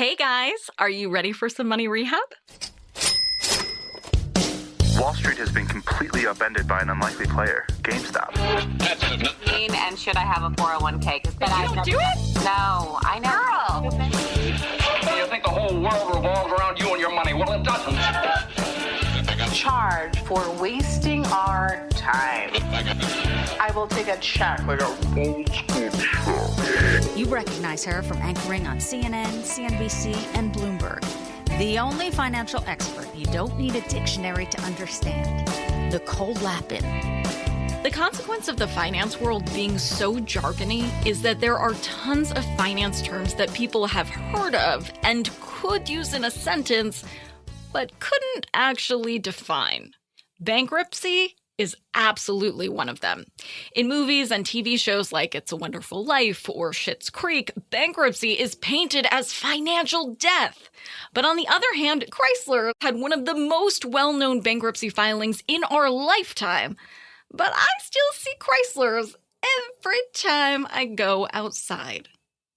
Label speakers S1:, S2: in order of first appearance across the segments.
S1: Hey guys, are you ready for some money rehab?
S2: Wall Street has been completely upended by an unlikely player, GameStop.
S3: And should I have a 401k?
S1: But you don't do it?
S3: No, I know.
S4: Girl! You think the whole world revolves around you and your money? Well, it doesn't.
S5: Charge for wasting our time. I will take a check. Like a old school check.
S6: You recognize her from anchoring on CNN, CNBC, and Bloomberg. The only financial expert you don't need a dictionary to understand. Nicole Lapin.
S1: The consequence of the finance world being so jargony is that there are tons of finance terms that people have heard of and could use in a sentence, but couldn't actually define. Bankruptcy is absolutely one of them. In movies and TV shows like It's a Wonderful Life or Schitt's Creek, bankruptcy is painted as financial death. But on the other hand, Chrysler had one of the most well-known bankruptcy filings in our lifetime. But I still see Chryslers every time I go outside.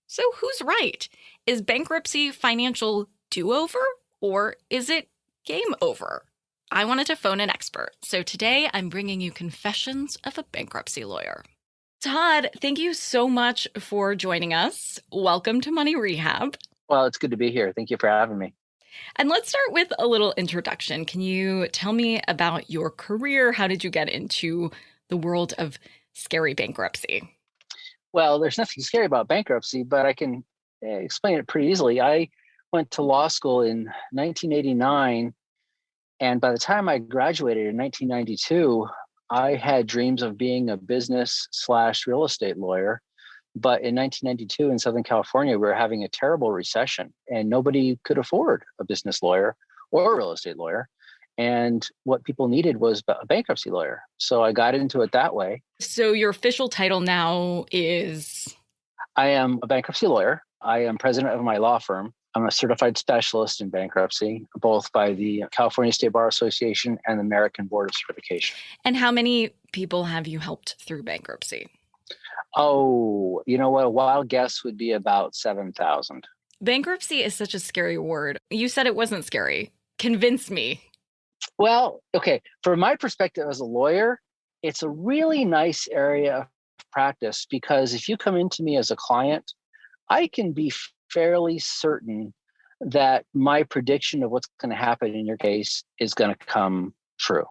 S1: So who's right? Is bankruptcy financial do-over, or is it game over? I wanted to phone an expert, so today I'm bringing you Confessions of a Bankruptcy Lawyer. Todd, thank you so much for joining us. Welcome to Money Rehab.
S7: Well, it's good to be here. Thank you for having me.
S1: And let's start with a little introduction. Can you tell me about your career? How did you get into the world of scary bankruptcy?
S7: Well, there's nothing scary about bankruptcy, but I can explain it pretty easily. I went to law school in 1989, and by the time I graduated in 1992, I had dreams of being a business/real estate lawyer. But in 1992 in Southern California, we were having a terrible recession and nobody could afford a business lawyer or a real estate lawyer. And what people needed was a bankruptcy lawyer. So I got into it that way.
S1: So your official title now is?
S7: I am a bankruptcy lawyer. I am president of my law firm. I'm a certified specialist in bankruptcy, both by the California State Bar Association and the American Board of Certification.
S1: And how many people have you helped through bankruptcy?
S7: Oh, you know what? A wild guess would be about 7,000.
S1: Bankruptcy is such a scary word. You said it wasn't scary. Convince me.
S7: Well, okay. From my perspective as a lawyer, it's a really nice area of practice because if you come into me as a client, I can be fairly certain that my prediction of what's going to happen in your case is going to come true.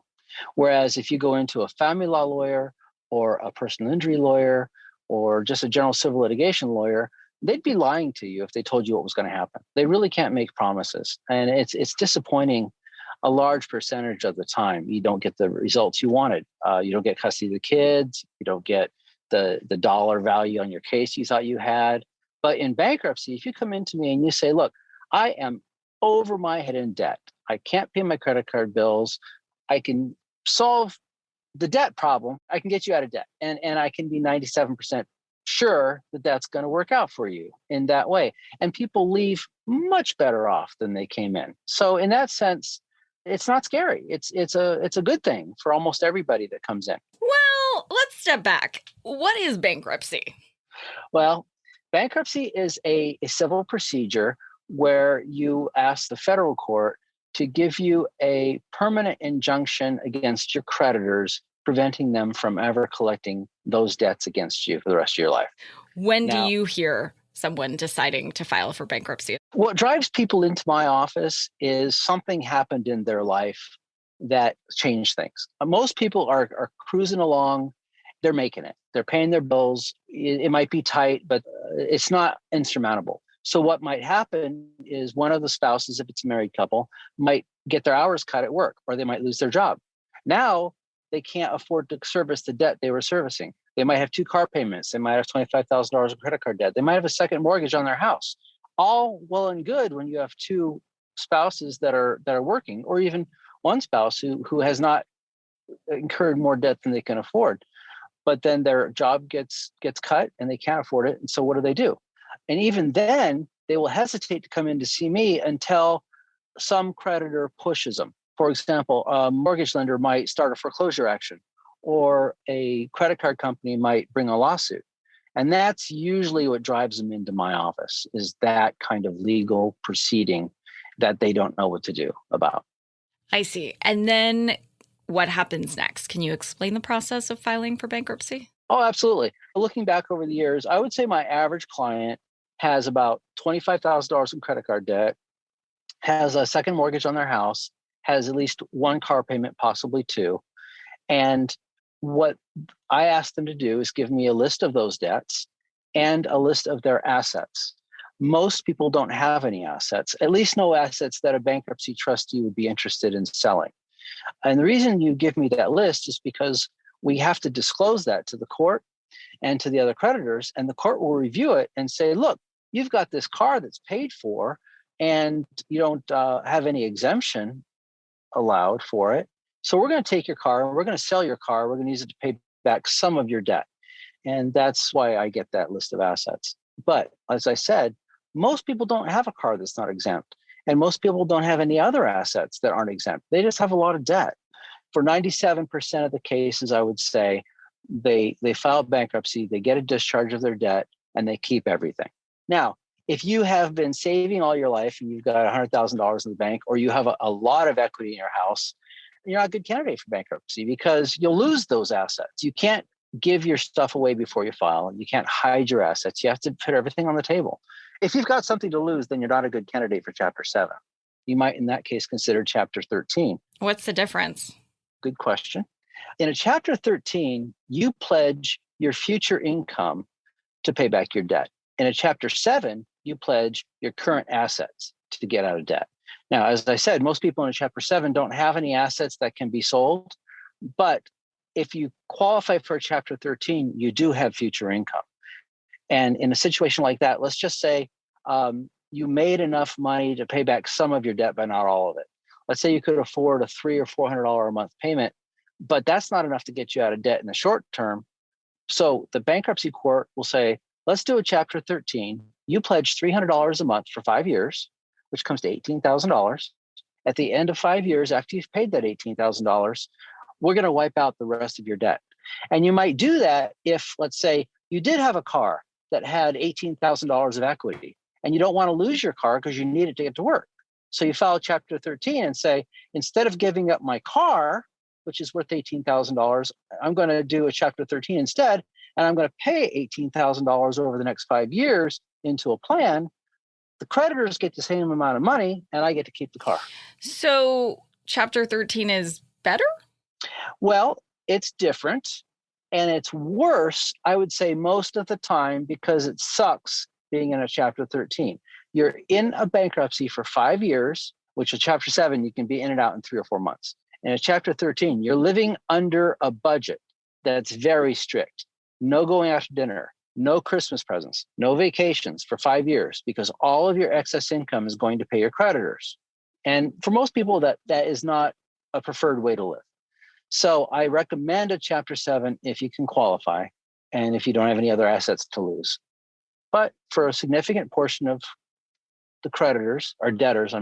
S7: Whereas if you go into a family law lawyer or a personal injury lawyer, or just a general civil litigation lawyer, they'd be lying to you if they told you what was going to happen. They really can't make promises. And it's disappointing a large percentage of the time. You don't get the results you wanted. You don't get custody of the kids. You don't get the dollar value on your case you thought you had. But in bankruptcy, if you come into me and you say, look, I am over my head in debt. I can't pay my credit card bills. I can solve the debt problem. I can get you out of debt. And I can be 97% sure that that's going to work out for you in that way. And people leave much better off than they came in. So in that sense, it's not scary. It's a good thing for almost everybody that comes in.
S1: Well, let's step back. What is bankruptcy?
S7: Well, bankruptcy is a civil procedure where you ask the federal court to give you a permanent injunction against your creditors, preventing them from ever collecting those debts against you for the rest of your life.
S1: When do you hear someone deciding to file for bankruptcy?
S7: What drives people into my office is something happened in their life that changed things. Most people are cruising along. They're making it. They're paying their bills. It might be tight, but it's not insurmountable. So what might happen is one of the spouses, if it's a married couple, might get their hours cut at work, or they might lose their job. Now they can't afford to service the debt they were servicing. They might have two car payments. They might have $25,000 of credit card debt. They might have a second mortgage on their house. All well and good when you have two spouses that are working, or even one spouse who has not incurred more debt than they can afford. But then their job gets cut and they can't afford it. And so what do? And even then, they will hesitate to come in to see me until some creditor pushes them. For example, a mortgage lender might start a foreclosure action, or a credit card company might bring a lawsuit. And that's usually what drives them into my office, is that kind of legal proceeding that they don't know what to do about.
S1: I see. And then what happens next? Can you explain the process of filing for bankruptcy?
S7: Oh, absolutely. Looking back over the years, I would say my average client has about $25,000 in credit card debt, has a second mortgage on their house, has at least one car payment, possibly two. And what I ask them to do is give me a list of those debts and a list of their assets. Most people don't have any assets, at least no assets that a bankruptcy trustee would be interested in selling. And the reason you give me that list is because we have to disclose that to the court and to the other creditors, and the court will review it and say, look, you've got this car that's paid for, and you don't have any exemption allowed for it. So we're going to take your car and we're going to sell your car. We're going to use it to pay back some of your debt. And that's why I get that list of assets. But as I said, most people don't have a car that's not exempt. And most people don't have any other assets that aren't exempt. They just have a lot of debt. For 97% of the cases, I would say they file bankruptcy, they get a discharge of their debt, and they keep everything. Now, if you have been saving all your life and you've got $100,000 in the bank, or you have a lot of equity in your house, you're not a good candidate for bankruptcy because you'll lose those assets. You can't give your stuff away before you file, and you can't hide your assets. You have to put everything on the table. If you've got something to lose, then you're not a good candidate for Chapter 7. You might, in that case, consider Chapter 13.
S1: What's the difference?
S7: Good question. In a Chapter 13, you pledge your future income to pay back your debt. In a Chapter 7, you pledge your current assets to get out of debt. Now, as I said, most people in a Chapter 7 don't have any assets that can be sold, but if you qualify for a Chapter 13, you do have future income. And in a situation like that, let's just say you made enough money to pay back some of your debt, but not all of it. Let's say you could afford a $300 or $400 a month payment, but that's not enough to get you out of debt in the short term. So the bankruptcy court will say, let's do a Chapter 13. You pledge $300 a month for 5 years, which comes to $18,000. At the end of 5 years, after you've paid that $18,000, we're going to wipe out the rest of your debt. And you might do that if, let's say, you did have a car that had $18,000 of equity, and you don't want to lose your car because you need it to get to work. So you file Chapter 13 and say, instead of giving up my car, which is worth $18,000, I'm going to do a Chapter 13 instead, and I'm going to pay $18,000 over the next 5 years into a plan. The creditors get the same amount of money, and I get to keep the car.
S1: So Chapter 13 is better?
S7: Well, it's different, and it's worse, I would say, most of the time, because it sucks being in a Chapter 13. You're in a bankruptcy for 5 years, which a Chapter 7, you can be in and out in 3 or 4 months. In a Chapter 13, you're living under a budget that's very strict. No going out to dinner, no Christmas presents, no vacations for 5 years, because all of your excess income is going to pay your creditors. And for most people, that is not a preferred way to live. So I recommend a Chapter 7 if you can qualify and if you don't have any other assets to lose. But for a significant portion of the creditors, or debtors,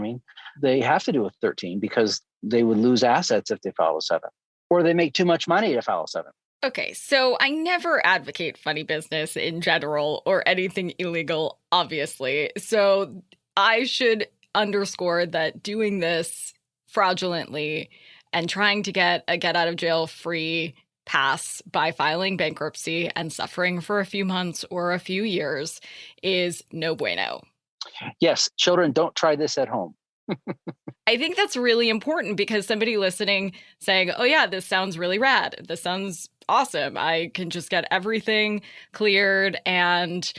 S7: they have to do a 13 because they would lose assets if they file a 7, or they make too much money to file a 7.
S1: Okay, so I never advocate funny business in general or anything illegal, obviously. So I should underscore that doing this fraudulently and trying to get a get out of jail free pass by filing bankruptcy and suffering for a few months or a few years is no bueno.
S7: Yes, children, don't try this at home.
S1: I think that's really important because somebody listening saying, oh yeah, this sounds really rad. This sounds awesome. I can just get everything cleared and,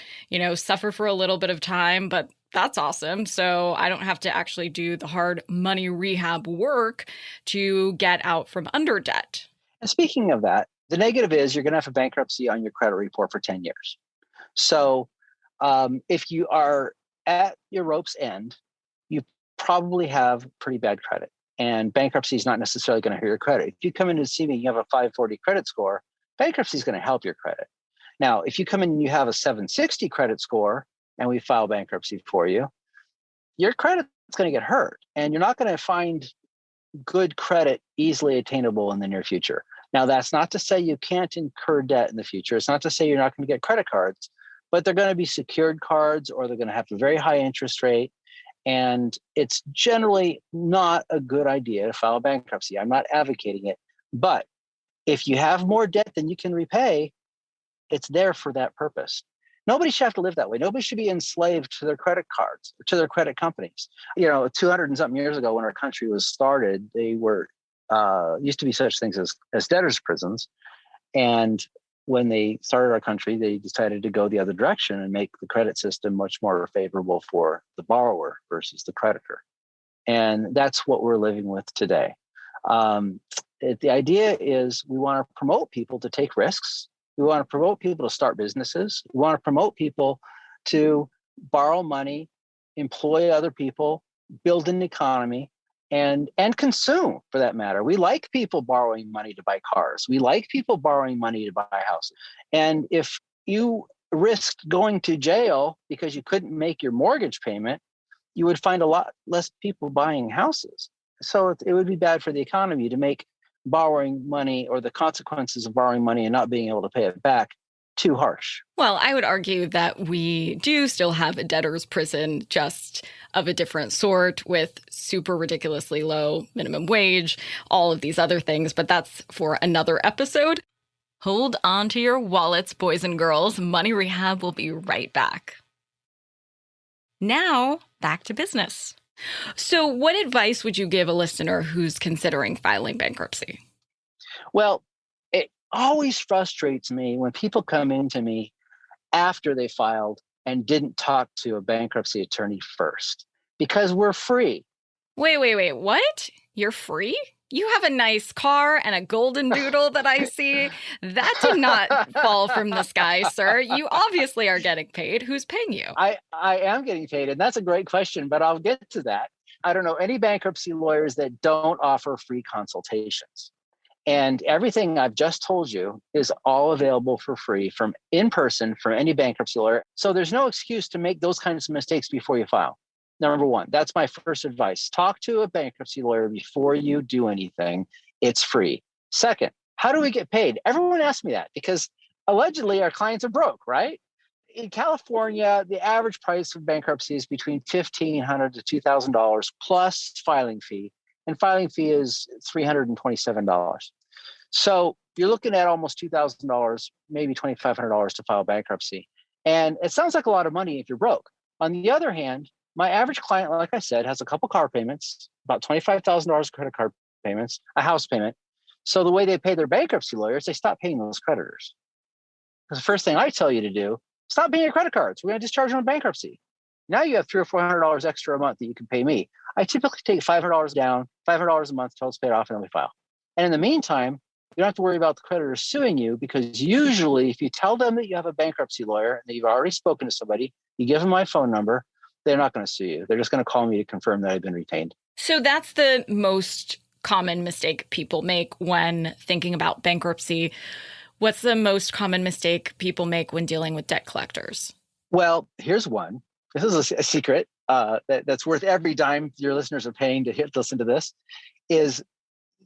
S1: suffer for a little bit of time, but that's awesome. So I don't have to actually do the hard money rehab work to get out from under debt.
S7: And speaking of that, the negative is you're going to have a bankruptcy on your credit report for 10 years. So if you are at your rope's end, you probably have pretty bad credit. And bankruptcy is not necessarily going to hurt your credit. If you come in to see me, you have a 540 credit score, bankruptcy is going to help your credit. Now, if you come in and you have a 760 credit score and we file bankruptcy for you, your credit is going to get hurt. And you're not going to find good credit easily attainable in the near future. Now, that's not to say you can't incur debt in the future. It's not to say you're not going to get credit cards, but they're going to be secured cards or they're going to have a very high interest rate. And it's generally not a good idea to file bankruptcy. I'm not advocating it. But if you have more debt than you can repay, it's there for that purpose. Nobody should have to live that way. Nobody should be enslaved to their credit cards, or to their credit companies. 200 and something years ago when our country was started, they were used to be such things as debtors' prisons. And when they started our country, they decided to go the other direction and make the credit system much more favorable for the borrower versus the creditor. And that's what we're living with today. The idea is we want to promote people to take risks. We want to promote people to start businesses. We want to promote people to borrow money, employ other people, build an economy, and consume, for that matter. We like people borrowing money to buy cars. We like people borrowing money to buy houses. And if you risked going to jail because you couldn't make your mortgage payment, you would find a lot less people buying houses. So it would be bad for the economy to make borrowing money, or the consequences of borrowing money and not being able to pay it back, too harsh.
S1: Well, I would argue that we do still have a debtor's prison, just of a different sort, with super ridiculously low minimum wage, all of these other things, but that's for another episode. Hold on to your wallets, boys and girls. Money Rehab will be right back. Now, back to business. So what advice would you give a listener who's considering filing bankruptcy?
S7: Well, it always frustrates me when people come into me after they filed and didn't talk to a bankruptcy attorney first, because we're free.
S1: Wait, what? You're free? You have a nice car and a golden doodle that I see. That did not fall from the sky, sir. You obviously are getting paid. Who's paying you?
S7: I am getting paid, and that's a great question, but I'll get to that. I don't know any bankruptcy lawyers that don't offer free consultations. And everything I've just told you is all available for free from in person from any bankruptcy lawyer. So there's no excuse to make those kinds of mistakes before you file. Number one, that's my first advice. Talk to a bankruptcy lawyer before you do anything. It's free. Second, how do we get paid? Everyone asks me that because allegedly our clients are broke, right? In California, the average price of bankruptcy is between $1,500 to $2,000 plus filing fee. And filing fee is $327. So you're looking at almost $2,000, maybe $2,500 to file bankruptcy. And it sounds like a lot of money if you're broke. On the other hand, my average client, like I said, has a couple car payments, about $25,000 credit card payments, a house payment. So the way they pay their bankruptcy lawyers, they stop paying those creditors. Because the first thing I tell you to do, stop paying your credit cards. We're going to discharge them on bankruptcy. Now you have $300 or $400 extra a month that you can pay me. I typically take $500 down, $500 a month till it's paid off, and then we file. And in the meantime, you don't have to worry about the creditor suing you, because usually if you tell them that you have a bankruptcy lawyer and that you've already spoken to somebody, you give them my phone number, they're not going to sue you. They're just going to call me to confirm that I've been retained.
S1: So that's the most common mistake people make when thinking about bankruptcy. What's the most common mistake people make when dealing with debt collectors?
S7: Well, here's one. This is a secret that's worth every dime your listeners are paying to listen to this, is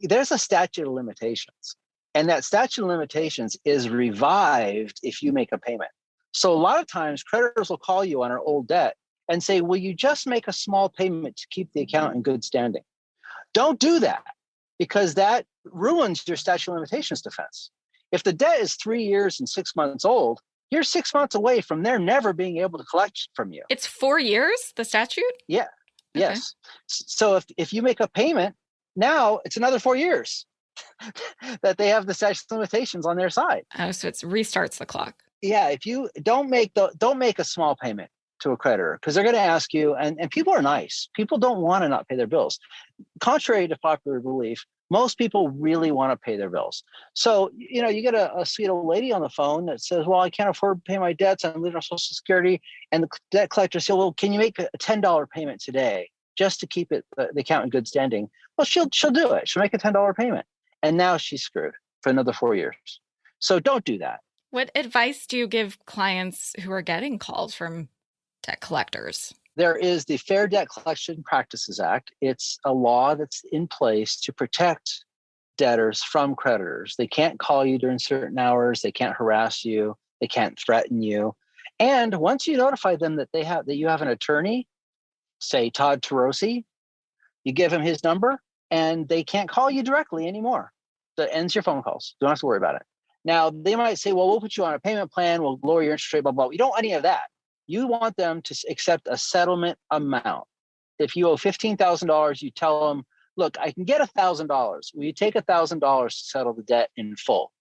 S7: there's a statute of limitations. And that statute of limitations is revived if you make a payment. So a lot of times creditors will call you on an old debt and say, will you just make a small payment to keep the account in good standing? Don't do that, because that ruins your statute of limitations defense. If the debt is 3 years and 6 months old, you're 6 months away from their never being able to collect from you.
S1: It's 4 years, the statute?
S7: Yeah. Okay. Yes. So if you make a payment, now it's another 4 years that they have the statute of limitations on their side.
S1: Oh, so it restarts the clock.
S7: Yeah. If you don't make a small payment to a creditor, because they're going to ask you, and people are nice. People don't want to not pay their bills. Contrary to popular belief, most people really want to pay their bills. So, you get a sweet old lady on the phone that says, well, I can't afford to pay my debts. I'm living on Social Security. And the debt collector says, well, can you make a $10 payment today just to keep the account in good standing? Well, she'll do it. She'll make a $10 payment. And now she's screwed for another 4 years. So don't do that.
S1: What advice do you give clients who are getting calls from debt collectors?
S7: There is the Fair Debt Collection Practices Act. It's a law that's in place to protect debtors from creditors. They can't call you during certain hours. They can't harass you. They can't threaten you. And once you notify them that you have an attorney, say Todd Turoci, you give him his number, and they can't call you directly anymore. That ends your phone calls. Don't have to worry about it. Now, they might say, well, we'll put you on a payment plan. We'll lower your interest rate, blah, blah. You don't want any of that. You want them to accept a settlement amount. If you owe $15,000, you tell them, look, I can get $1,000. Will you take $1,000 to settle the debt in full?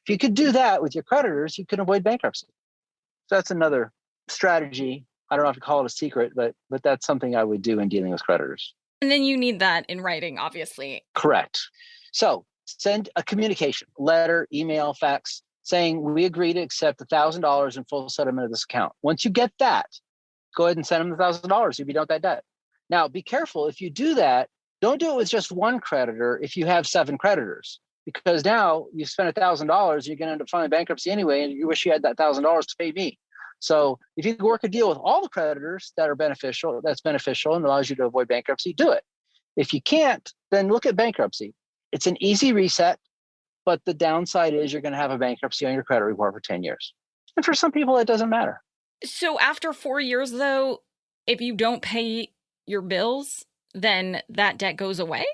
S7: If you could do that with your creditors, you can avoid bankruptcy. So that's another strategy. I don't know if to call it a secret, but that's something I would do in dealing with creditors.
S1: And then you need that in writing, obviously.
S7: Correct. So send a communication, letter, email, fax, saying we agree to accept $1,000 in full settlement of this account. Once you get that, go ahead and send them $1,000. You'll be done with that debt. Now, be careful. If you do that, don't do it with just one creditor if you have 7 creditors, because now you spent $1,000, you're going to end up filing bankruptcy anyway, and you wish you had that $1,000 to pay me. So if you can work a deal with all the creditors that's beneficial and allows you to avoid bankruptcy, do it. If you can't, then look at bankruptcy. It's an easy reset, but the downside is you're going to have a bankruptcy on your credit report for 10 years. And for some people, it doesn't matter.
S1: So after 4 years, though, if you don't pay your bills, then that debt goes away?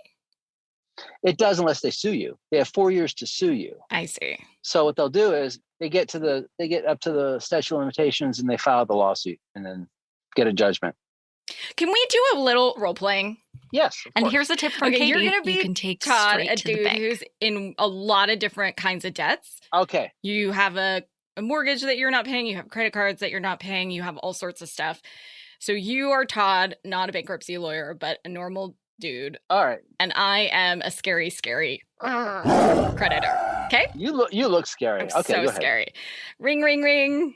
S7: It does unless they sue you. They have 4 years to sue you.
S1: I see.
S7: So what they'll do is they get up to the statute of limitations and they file the lawsuit and then get a judgment.
S1: Can we do a little role playing?
S7: Yes.
S6: And here's a tip from Katie.
S1: You're going to be
S6: you can take
S1: Todd,
S6: straight
S1: a
S6: to the
S1: dude
S6: bank.
S1: who's in a lot of different kinds of debts.
S7: Okay.
S1: You have a mortgage that you're not paying. You have credit cards that you're not paying. You have all sorts of stuff. So you are Todd, not a bankruptcy lawyer, but a normal dude.
S7: All right.
S1: And I am a scary creditor. Okay?
S7: You look scary.
S1: I'm
S7: okay,
S1: so
S7: go ahead.
S1: scary. Ring, ring, ring.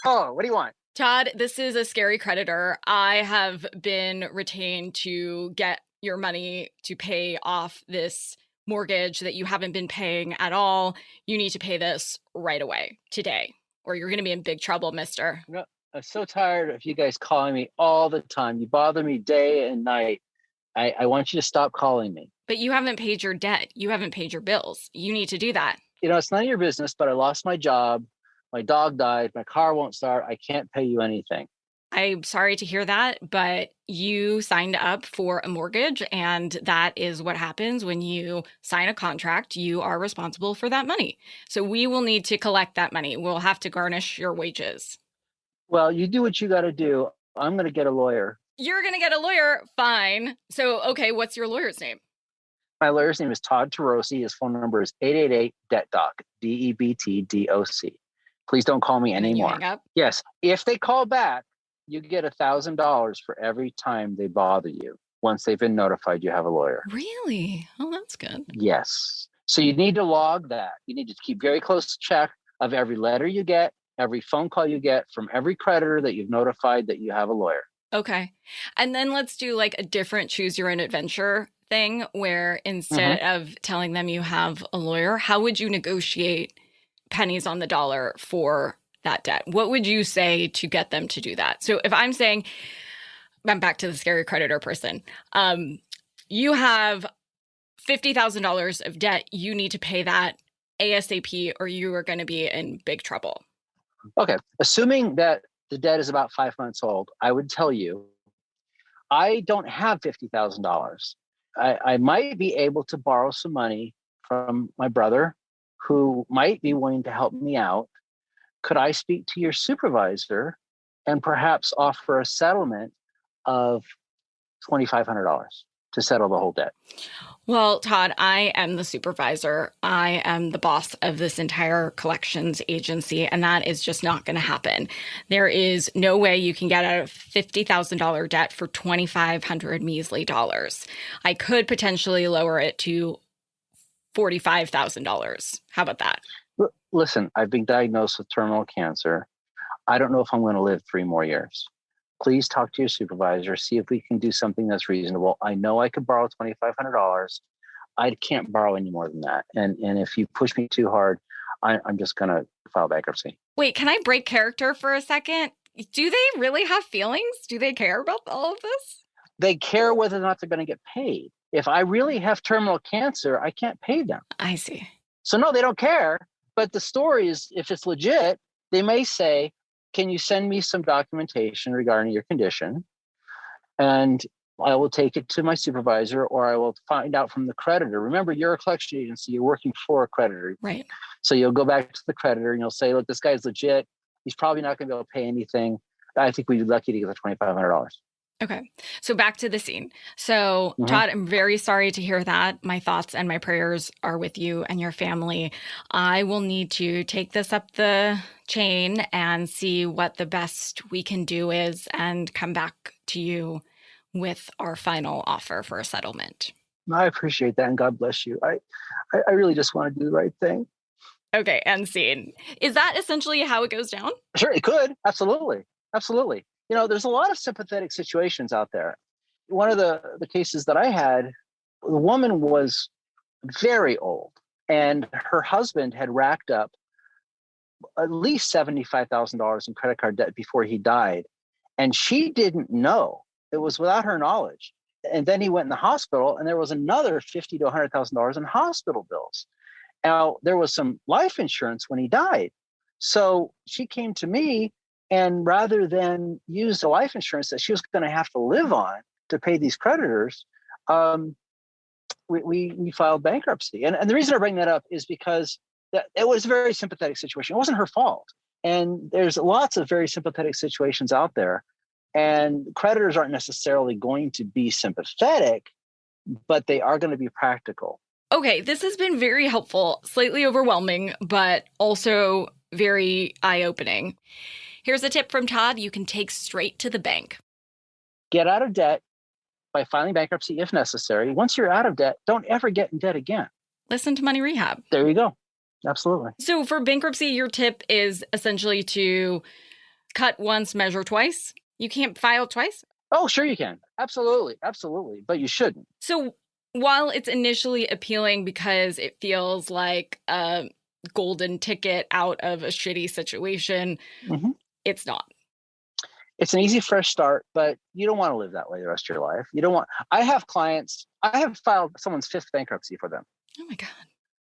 S7: Oh, what do you want?
S1: Todd, this is a scary creditor. I have been retained to get your money to pay off this mortgage that you haven't been paying at all. You need to pay this right away, today, or you're going to be in big trouble, mister.
S7: No, I'm so tired of you guys calling me all the time. You bother me day and night. I want you to stop calling me.
S1: But you haven't paid your debt. You haven't paid your bills. You need to do that.
S7: It's none of your business, but I lost my job. My dog died. My car won't start. I can't pay you anything.
S1: I'm sorry to hear that, but you signed up for a mortgage, and that is what happens when you sign a contract. You are responsible for that money. So we will need to collect that money. We'll have to garnish your wages.
S7: Well, you do what you got to do. I'm going to get a lawyer.
S1: You're going to get a lawyer? Fine. So, okay, what's your lawyer's name?
S7: My lawyer's name is Todd Turoci. His phone number is 888-DEBT-DOC, DEBTDOC. Please don't call me anymore.
S1: Hang up?
S7: Yes. If they call back, you get $1,000 for every time they bother you once they've been notified you have a lawyer.
S1: Really? Oh, that's good.
S7: Yes. So you need to log that. You need to keep very close check of every letter you get, every phone call you get from every creditor that you've notified that you have a lawyer.
S1: Okay. And then let's do like a different choose your own adventure thing where instead of telling them you have a lawyer, how would you negotiate pennies on the dollar for that debt? What would you say to get them to do that? So if I'm saying, I'm back to the scary creditor person, you have $50,000 of debt, you need to pay that ASAP or you are going to be in big trouble.
S7: Okay. Assuming that the debt is about 5 months old, I would tell you, I don't have $50,000. I might be able to borrow some money from my brother who might be willing to help me out. Could I speak to your supervisor and perhaps offer a settlement of $2,500 to settle the whole debt?
S1: Well, Todd, I am the supervisor. I am the boss of this entire collections agency, and that is just not going to happen. There is no way you can get out of $50,000 debt for $2,500 measly dollars. I could potentially lower it to $45,000. How about that?
S7: Listen, I've been diagnosed with terminal cancer. I don't know if I'm going to live 3 more years. Please talk to your supervisor, see if we can do something that's reasonable. I know I could borrow $2,500. I can't borrow any more than that. And if you push me too hard, I'm just going to file bankruptcy.
S1: Wait, can I break character for a second? Do they really have feelings? Do they care about all of this?
S7: They care whether or not they're going to get paid. If I really have terminal cancer, I can't pay them.
S1: I see.
S7: So no, they don't care. But the story is, if it's legit, they may say, can you send me some documentation regarding your condition? And I will take it to my supervisor, or I will find out from the creditor. Remember, you're a collection agency. You're working for a creditor.
S1: Right.
S7: So you'll go back to the creditor and you'll say, look, this guy's legit. He's probably not going to be able to pay anything. I think we'd be lucky to get the $2,500.
S1: Okay. So back to the scene. So Todd, I'm very sorry to hear that. My thoughts and my prayers are with you and your family. I will need to take this up the chain and see what the best we can do is and come back to you with our final offer for a settlement.
S7: I appreciate that, and God bless you. I really just want to do the right thing.
S1: Okay, end scene. Is that essentially how it goes down?
S7: Sure, it could. Absolutely. Absolutely. You know, there's a lot of sympathetic situations out there. One of the cases that I had, the woman was very old, and her husband had racked up at least $75,000 in credit card debt before he died. And she didn't know. It was without her knowledge. And then he went in the hospital, and there was another $50,000 to $100,000 in hospital bills. Now, there was some life insurance when he died. So she came to me, and rather than use the life insurance that she was going to have to live on to pay these creditors, we filed bankruptcy. And the reason I bring that up is because it was a very sympathetic situation. It wasn't her fault. And there's lots of very sympathetic situations out there. And creditors aren't necessarily going to be sympathetic, but they are going to be practical.
S1: Okay, this has been very helpful, slightly overwhelming, but also very eye-opening. Here's a tip from Todd you can take straight to the bank.
S7: Get out of debt by filing bankruptcy if necessary. Once you're out of debt, don't ever get in debt again.
S1: Listen to Money Rehab.
S7: There you go. Absolutely.
S1: So for bankruptcy, your tip is essentially to cut once, measure twice. You can't file twice?
S7: Oh, sure you can. Absolutely. Absolutely. But you shouldn't.
S1: So while it's initially appealing because it feels like a golden ticket out of a shitty situation, it's not.
S7: It's an easy, fresh start, but you don't want to live that way the rest of your life. You don't want. I have clients, I have filed someone's 5th bankruptcy for them.
S1: Oh my God.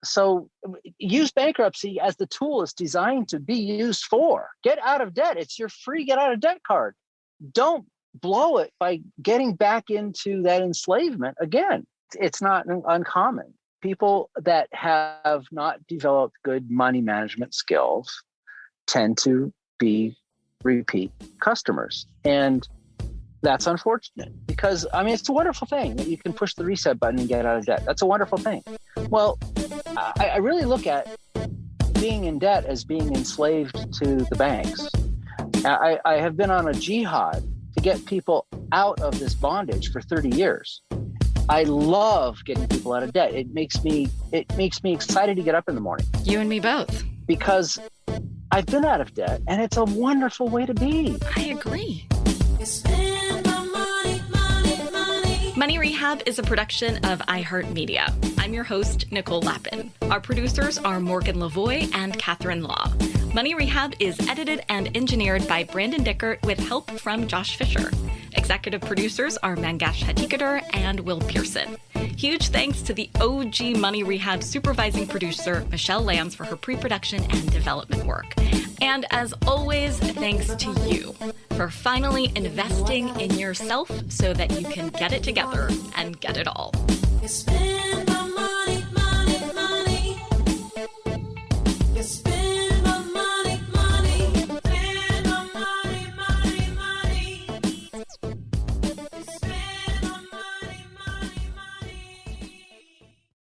S7: So use bankruptcy as the tool it's designed to be used for. Get out of debt. It's your free get out of debt card. Don't blow it by getting back into that enslavement again. It's not uncommon. People that have not developed good money management skills tend to be repeat customers. And that's unfortunate because, I mean, it's a wonderful thing that you can push the reset button and get out of debt. That's a wonderful thing. Well, I really look at being in debt as being enslaved to the banks. I have been on a jihad to get people out of this bondage for 30 years. I love getting people out of debt. It makes me excited to get up in the morning.
S1: You and me both.
S7: Because I've been out of debt, and it's a wonderful way to be.
S1: I agree. Money Rehab is a production of iHeartMedia. I'm your host, Nicole Lappin. Our producers are Morgan Lavoie and Catherine Law. Money Rehab is edited and engineered by Brandon Dickert with help from Josh Fisher. Executive producers are Mangesh Hatikadur and Will Pearson. Huge thanks to the OG Money Rehab supervising producer, Michelle Lands, for her pre-production and development work. And as always, thanks to you for finally investing in yourself so that you can get it together and get it all.